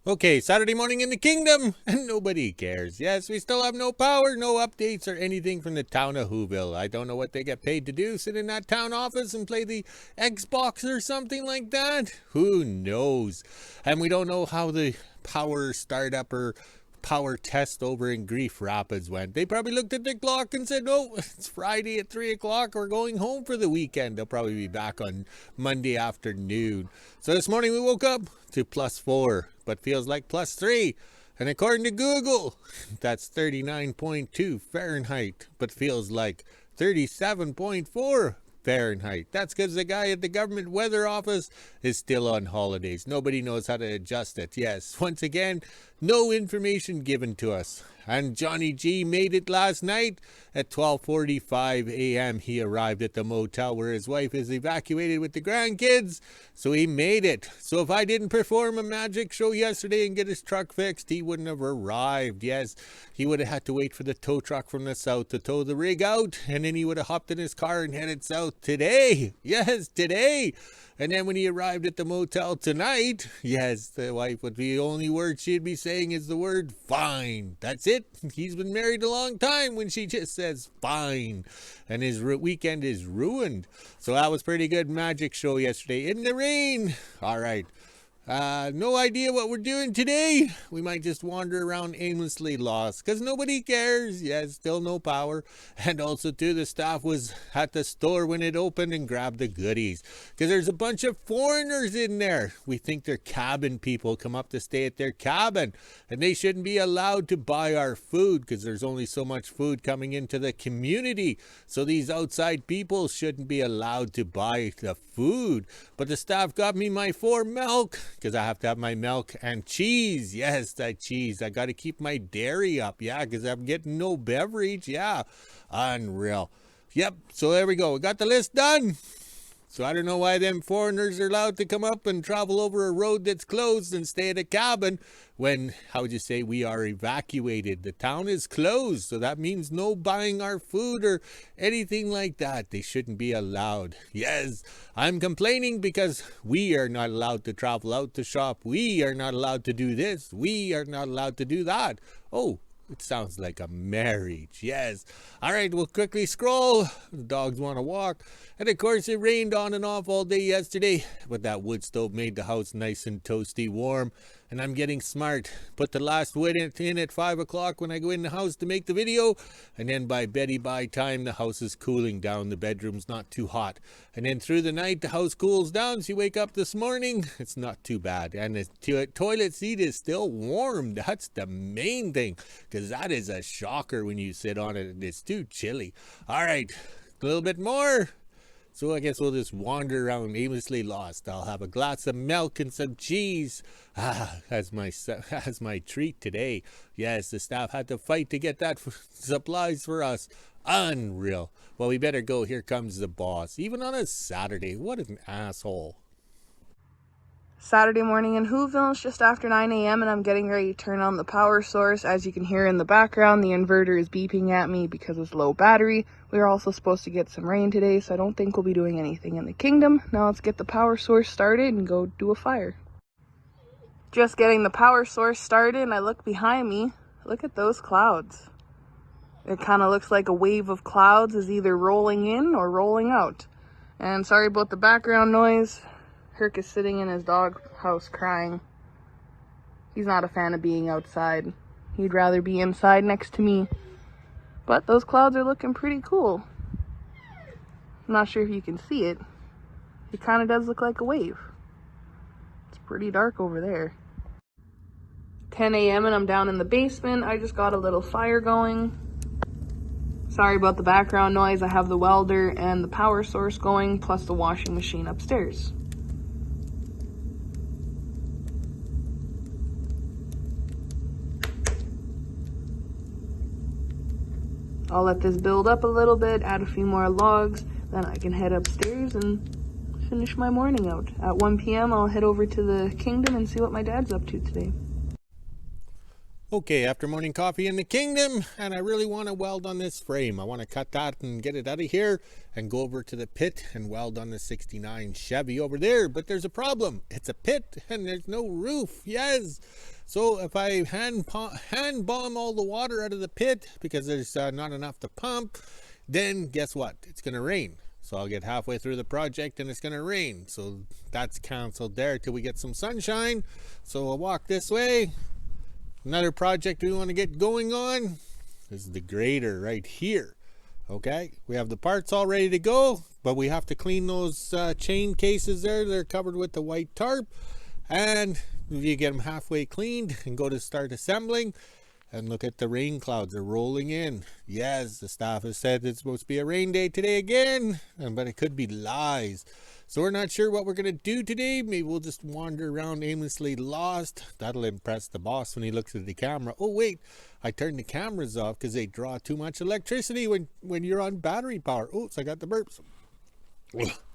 Okay, Saturday morning in the kingdom, and nobody cares. Yes, we still have no power, no updates, or anything from the town of WHO-ville. I don't know what they get paid to do, sit in that town office and play the Xbox or something like that. Who knows? And we don't know how the power startup or power test over in Grief Rapids went. They probably looked at the clock and said, "Oh, it's Friday at 3 o'clock. We're going home for the weekend." They'll probably be back on Monday afternoon. So this morning we woke up to +4, but feels like +3. And according to Google, that's 39.2 Fahrenheit, but feels like 37.4 Fahrenheit. That's because the guy at the government weather office is still on holidays. Nobody knows how to adjust it. Yes, once again, no information given to us. And Johnny G made it last night at 12:45 a.m. He arrived at the motel where his wife is evacuated with the grandkids. So he made it. So if I didn't perform a magic show yesterday and get his truck fixed, he wouldn't have arrived. Yes, he would have had to wait for the tow truck from the south to tow the rig out. And then he would have hopped in his car and headed south today. Yes, today. And then when he arrived at the motel tonight, yes, the wife would be the only word she'd be saying is the word fine. That's it. He's been married a long time when she just says fine. And his weekend is ruined. So that was pretty good magic show yesterday in the rain. All right. No idea what we're doing today. We might just wander around aimlessly lost because nobody cares. Yes, still no power. And also, too, the staff was at the store when it opened and grabbed the goodies because there's a bunch of foreigners in there. We think they're cabin people, come up to stay at their cabin, and they shouldn't be allowed to buy our food because there's only so much food coming into the community. So these outside people shouldn't be allowed to buy the food. But the staff got me my 4 milk because I have to have my milk and cheese. Yes, that cheese. I got to keep my dairy up. Yeah, because I'm getting no beverage. Yeah, unreal. Yep, so there we go. We got the list done. So I don't know why them foreigners are allowed to come up and travel over a road that's closed and stay at a cabin when, how would you say, we are evacuated. The town is closed, so that means no buying our food or anything like that. They shouldn't be allowed. Yes, I'm complaining because we are not allowed to travel out to shop. We are not allowed to do this. We are not allowed to do that. Oh, it sounds like a marriage. Yes. All right, we'll quickly scroll. The dogs want to walk. And of course, it rained on and off all day yesterday, but that wood stove made the house nice and toasty warm. And I'm getting smart. Put the last wood in at 5 o'clock when I go in the house to make the video. And then by Betty-bye time, the house is cooling down. The bedroom's not too hot. And then through the night, the house cools down. So you wake up this morning, it's not too bad. And the toilet seat is still warm. That's the main thing. Because that is a shocker when you sit on it and it's too chilly. All right, a little bit more. So I guess we'll just wander around aimlessly lost. I'll have a glass of milk and some cheese. As my treat today. Yes, the staff had to fight to get that supplies for us. Unreal. Well, we better go. Here comes the boss. Even on a Saturday. What an asshole. Saturday morning in WHO-ville. It's just after 9 a.m. and I'm getting ready to turn on the power source. As you can hear in the background, the inverter is beeping at me because it's low battery. We are also supposed to get some rain today, so I don't think we'll be doing anything in the kingdom. Now let's get the power source started and go do a fire. Just getting the power source started and I look behind me. Look at those clouds. It kind of looks like a wave of clouds is either rolling in or rolling out. And sorry about the background noise. Herc is sitting in his dog house crying. He's not a fan of being outside. He'd rather be inside next to me. But those clouds are looking pretty cool. I'm not sure if you can see it. It kind of does look like a wave. It's pretty dark over there. 10 a.m. and I'm down in the basement. I just got a little fire going. Sorry about the background noise. I have the welder and the power source going, plus the washing machine upstairs. I'll let this build up a little bit, add a few more logs, then I can head upstairs and finish my morning out. At 1 p.m. I'll head over to the kingdom and see what my dad's up to today. Okay, after morning coffee in the kingdom, and I really want to weld on this frame. I want to cut that and get it out of here and go over to the pit and weld on the 69 Chevy over there. But there's a problem. It's a pit and there's no roof. Yes. So if I hand bomb all the water out of the pit because there's not enough to pump, then guess what? It's going to rain. So I'll get halfway through the project and it's going to rain. So that's canceled there till we get some sunshine. So I'll walk this way. Another project we want to get going on is the grader right here. Okay, we have the parts all ready to go, but we have to clean those chain cases there. They're covered with the white tarp, and you get them halfway cleaned and go to start assembling. And look at the rain clouds are rolling in. Yes, the staff has said it's supposed to be a rain day today again, but it could be lies. So we're not sure what we're going to do today. Maybe we'll just wander around aimlessly lost. That'll impress the boss when he looks at the camera. Oh, wait, I turned the cameras off because they draw too much electricity when you're on battery power. Oops, I got the burps.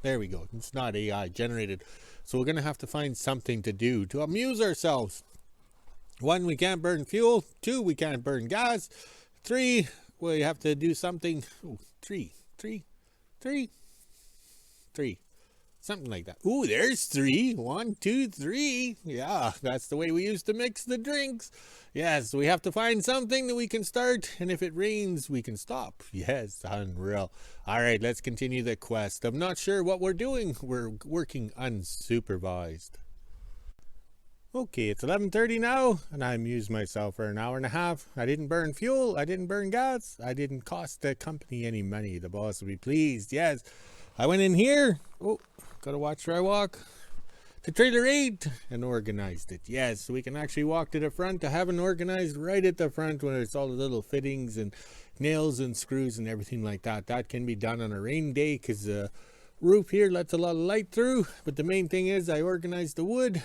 There we go. It's not AI generated. So we're going to have to find something to do to amuse ourselves. 1, we can't burn fuel. 2, we can't burn gas. 3, we have to do something. Oh, 3. Something like that. Ooh, there's 3. 1, 2, 3. Yeah, that's the way we used to mix the drinks. Yes, we have to find something that we can start, and if it rains, we can stop. Yes, unreal. All right, let's continue the quest. I'm not sure what we're doing. We're working unsupervised. Okay, it's 11:30 now, and I amused myself for an hour and a half. I didn't burn fuel. I didn't burn gas. I didn't cost the company any money. The boss will be pleased. Yes, I went in here. Oh, gotta watch where I walk. To trailer 8 and organized it. Yes, so we can actually walk to the front. I haven't organized right at the front where it's all the little fittings and nails and screws and everything like that. That can be done on a rain day because the roof here lets a lot of light through. But the main thing is I organized the wood.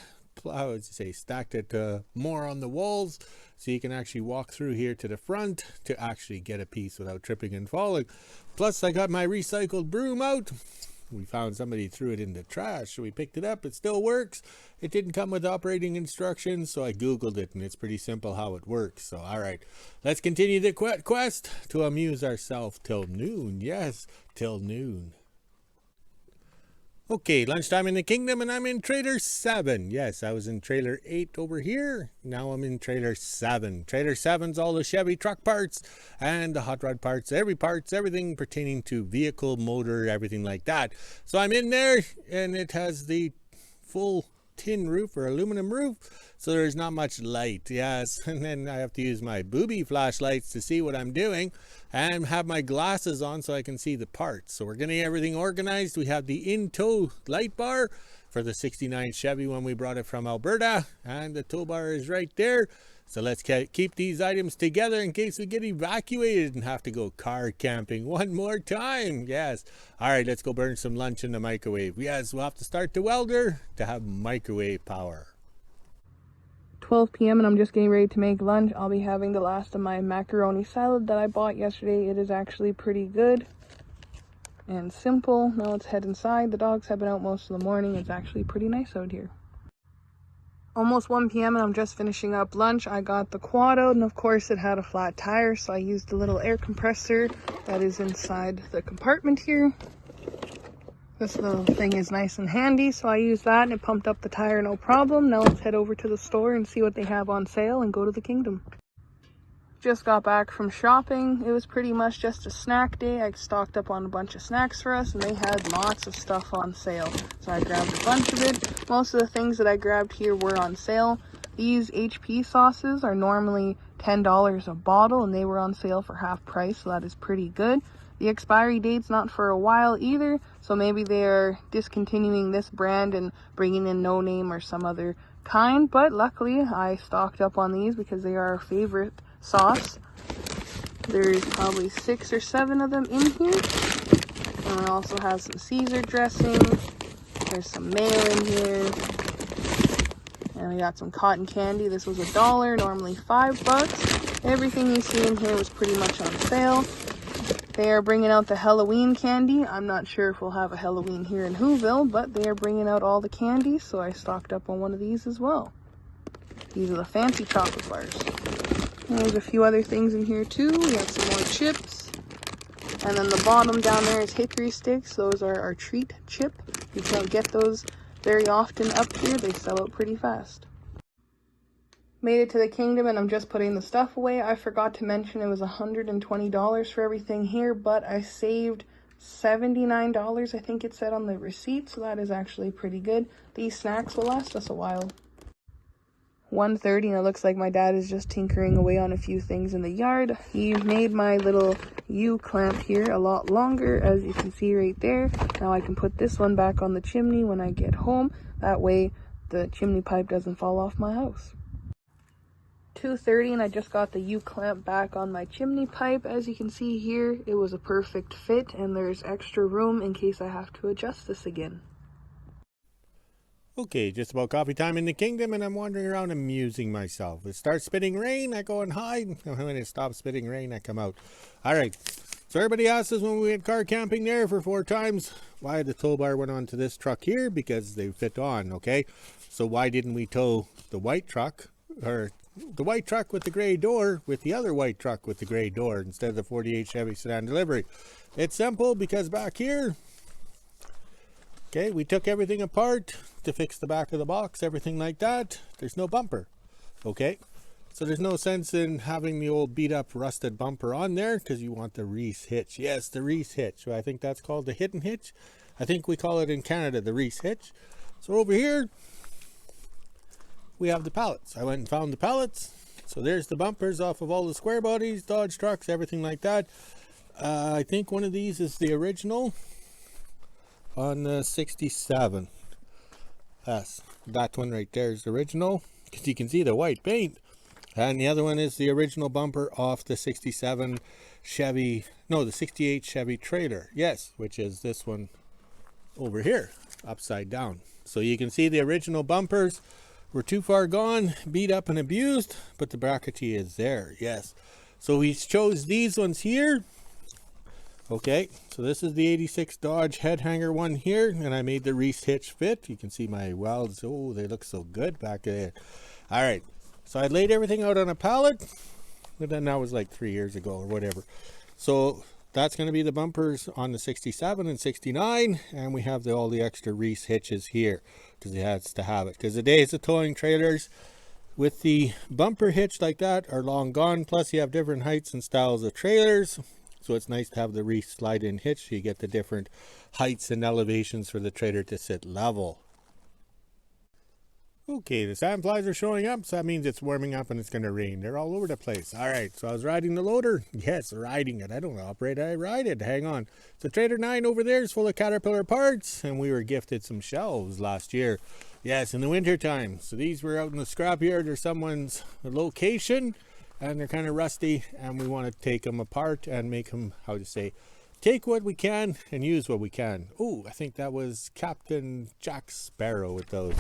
I would say stacked it more on the walls so you can actually walk through here to the front to actually get a piece without tripping and falling. Plus I got my recycled broom out. We found somebody threw it in the trash, so we picked it up. It still works. It didn't come with operating instructions, so I googled it, and it's pretty simple how it works. So all right, let's continue the quest to amuse ourselves till noon. Yes, till noon. Okay, lunchtime in the kingdom, and I'm in trailer 7. Yes, I was in trailer 8 over here. Now I'm in trailer 7. Trailer 7's all the Chevy truck parts and the hot rod parts, everything pertaining to vehicle, motor, everything like that. So I'm in there, and it has the full tin roof or aluminum roof, so there's not much light. Yes, and then I have to use my booby flashlights to see what I'm doing and have my glasses on so I can see the parts. So we're getting everything organized. We have the in-tow light bar for the 69 Chevy when we brought it from Alberta, and the tow bar is right there. So let's keep these items together in case we get evacuated and have to go car camping one more time. Yes. All right, let's go burn some lunch in the microwave. Yes, we'll have to start the welder to have microwave power. 12 p.m. and I'm just getting ready to make lunch. I'll be having the last of my macaroni salad that I bought yesterday. It is actually pretty good and simple. Now let's head inside. The dogs have been out most of the morning. It's actually pretty nice out here. Almost 1 p.m. and I'm just finishing up lunch. I got the quad out, and of course it had a flat tire, so I used the little air compressor that is inside the compartment here. This little thing is nice and handy, so I used that and it pumped up the tire no problem. Now let's head over to the store and see what they have on sale and go to the kingdom. Just got back from shopping. It was pretty much just a snack day. I stocked up on a bunch of snacks for us, and they had lots of stuff on sale. So I grabbed a bunch of it. Most of the things that I grabbed here were on sale. These HP sauces are normally $10 a bottle, and they were on sale for half price, so that is pretty good. The expiry date's not for a while either, so maybe they're discontinuing this brand and bringing in No Name or some other kind, but luckily I stocked up on these because they are our favorite sauce. There's probably 6 or 7 of them in here. And it also has some Caesar dressing. There's some mayo in here. And we got some cotton candy. This was $1, normally $5. Everything you see in here was pretty much on sale. They are bringing out the Halloween candy. I'm not sure if we'll have a Halloween here in WHO-ville, but they are bringing out all the candy, so I stocked up on one of these as well. These are the fancy chocolate bars. And there's a few other things in here too. We have some more chips. And then the bottom down there is hickory sticks. Those are our treat chip. You can't get those very often up here. They sell out pretty fast. Made it to the kingdom and I'm just putting the stuff away. I forgot to mention it was $120 for everything here, but I saved $79, I think it said on the receipt, so that is actually pretty good. These snacks will last us a while. 1:30 and it looks like my dad is just tinkering away on a few things in the yard. He made my little U-clamp here a lot longer, as you can see right there. Now I can put this one back on the chimney when I get home. That way the chimney pipe doesn't fall off my house. 2:30 and I just got the U-clamp back on my chimney pipe. As you can see here, it was a perfect fit and there's extra room in case I have to adjust this again. Okay, just about coffee time in the kingdom, and I'm wandering around amusing myself. It starts spitting rain, I go and hide. When it stops spitting rain, I come out. Alright, so everybody asked us when we went car camping there for 4 times why the tow bar went onto this truck here, because they fit on, okay? So why didn't we tow the white truck, or the white truck with the gray door with the other white truck with the gray door instead of the 48 Chevy sedan delivery? It's simple, because back here, okay, we took everything apart to fix the back of the box, everything like that. There's no bumper, okay? So there's no sense in having the old beat up rusted bumper on there, because you want the Reese hitch. Yes, the Reese hitch. I think that's called the hidden hitch. I think we call it in Canada the Reese hitch. So over here, we have the pallets. I went and found the pallets. So there's the bumpers off of all the square bodies, Dodge trucks, everything like that. I think one of these is the original on the 67. Yes, that one right there is the original, because you can see the white paint. And the other one is the original bumper off the 67 Chevy, no, the 68 Chevy trailer. Yes, which is this one over here, upside down. So you can see the original bumpers were too far gone, beat up and abused, but the bracketry is there. Yes, so we chose these ones here. Okay, so this is the 86 Dodge head hanger one here, and I made the Reese hitch fit. You can see my welds. Oh, they look so good back there. All right, so I laid everything out on a pallet, but then that was like 3 years ago or whatever. So that's going to be the bumpers on the 67 and 69, and we have all the extra Reese hitches here, because it has to have it. Because the days of towing trailers with the bumper hitch like that are long gone, plus you have different heights and styles of trailers. So it's nice to have the Reese slide-in hitch. So you get the different heights and elevations for the trailer to sit level. Okay, the sandflies are showing up, so that means it's warming up and it's going to rain. They're all over the place. All right, so I was riding the loader. Yes, riding it. I don't operate, I ride it. Hang on. So Trader 9 over there is full of Caterpillar parts, and we were gifted some shelves last year. Yes, in the winter time. So these were out in the scrapyard or someone's location, and they're kind of rusty, and we want to take them apart and make them, how to say, take what we can and use what we can. Oh, I think that was Captain Jack Sparrow with those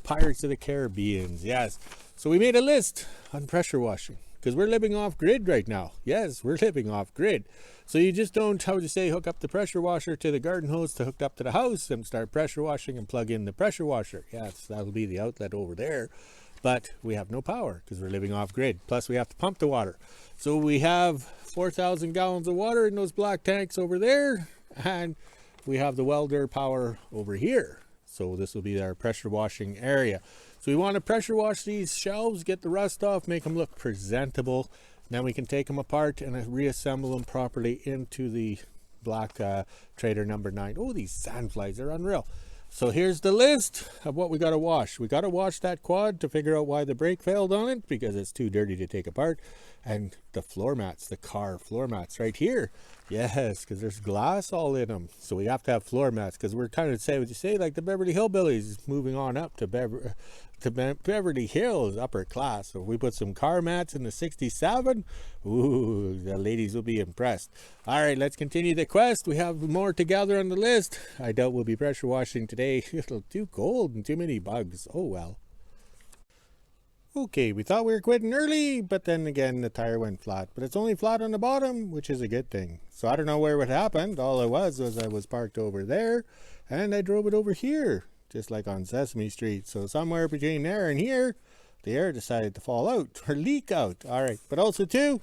Pirates of the Caribbean. Yes, so we made a list on pressure washing, because we're living off grid right now. Yes, we're living off grid. So you just don't, how to say, hook up the pressure washer to the garden hose to hook up to the house and start pressure washing and plug in the pressure washer. Yes, that'll be the outlet over there. But we have no power because we're living off grid. Plus we have to pump the water. So we have 4,000 gallons of water in those black tanks over there. And we have the welder power over here. So this will be our pressure washing area. So we want to pressure wash these shelves, get the rust off, make them look presentable. Then we can take them apart and reassemble them properly into the black Trader number 9. Oh, these sandflies are unreal. So here's the list of what we got to wash. We got to wash that quad to figure out why the brake failed on it, because it's too dirty to take apart. And the floor mats, the car floor mats right here. Yes, because there's glass all in them. So we have to have floor mats, because we're kind of, say what you say, like the Beverly Hillbillies moving on up to Beverly Hills, upper class. So if we put some car mats in the 67, ooh, the ladies will be impressed. All right, let's continue the quest. We have more to gather on the list. I doubt we'll be pressure washing today. It'll too cold and too many bugs. Oh well. Okay, we thought we were quitting early, but then again the tire went flat. But it's only flat on the bottom, which is a good thing. So I don't know where it happened. All it was I was parked over there, and I drove it over here, just like on Sesame Street. So somewhere between there and here, the air decided to fall out or leak out. All right, but also too,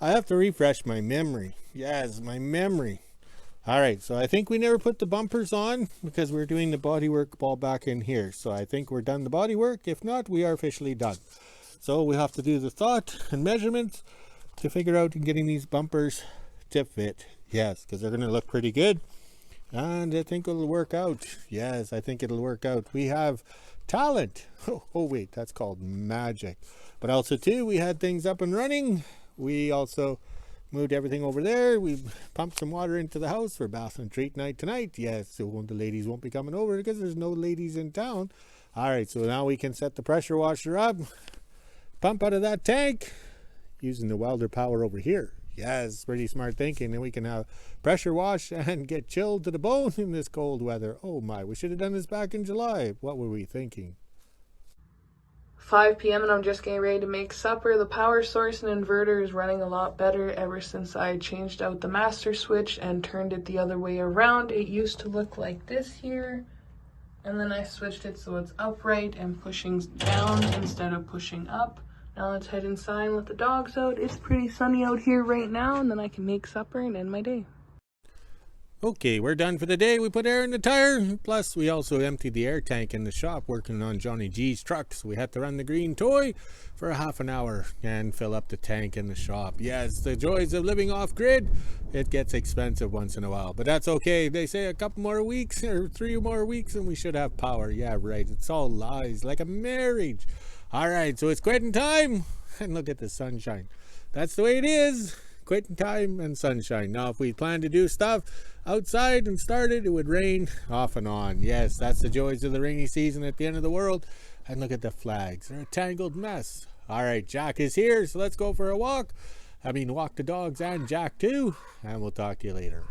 I have to refresh my memory. Yes, my memory. All right, so I think we never put the bumpers on because we're doing the bodywork ball back in here. So I think we're done the bodywork. If not, we are officially done. So we have to do the thought and measurements to figure out in getting these bumpers to fit. Yes, because they're going to look pretty good. And I think it'll work out. Yes, I think it'll work out. We have talent. Oh wait, that's called magic. But also too, we had things up and running. We also moved everything over there. We pumped some water into the house for bath and treat night tonight. Yes, so the ladies won't be coming over because there's no ladies in town. All right, so now we can set the pressure washer up, pump out of that tank using the welder power over here. Yes, pretty smart thinking. And we can have pressure wash and get chilled to the bone in this cold weather. Oh my, we should have done this back in July. What were we thinking? 5 p.m. and I'm just getting ready to make supper. The power source and inverter is running a lot better ever since I changed out the master switch and turned it the other way around. It used to look like this here, and then I switched it so it's upright and pushing down instead of pushing up. Now let's head inside and let the dogs out. It's pretty sunny out here right now, and then I can make supper and end my day. Okay, we're done for the day. We put air in the tire. Plus, we also emptied the air tank in the shop working on Johnny G's truck. So we had to run the green toy for a half an hour and fill up the tank in the shop. Yes, the joys of living off-grid. It gets expensive once in a while, but that's okay. They say a couple more weeks or 3 more weeks and we should have power. Yeah, right. It's all lies, like a marriage. All right, so it's quitting time. And look at the sunshine. That's the way it is. Quitting time and sunshine. Now, if we plan to do stuff outside and started, it would rain off and on. Yes, that's the joys of the rainy season at the end of the world. And look at the flags. They're a tangled mess. All right, Jack is here, so let's go for a walk. Walk the dogs and Jack too. And we'll talk to you later.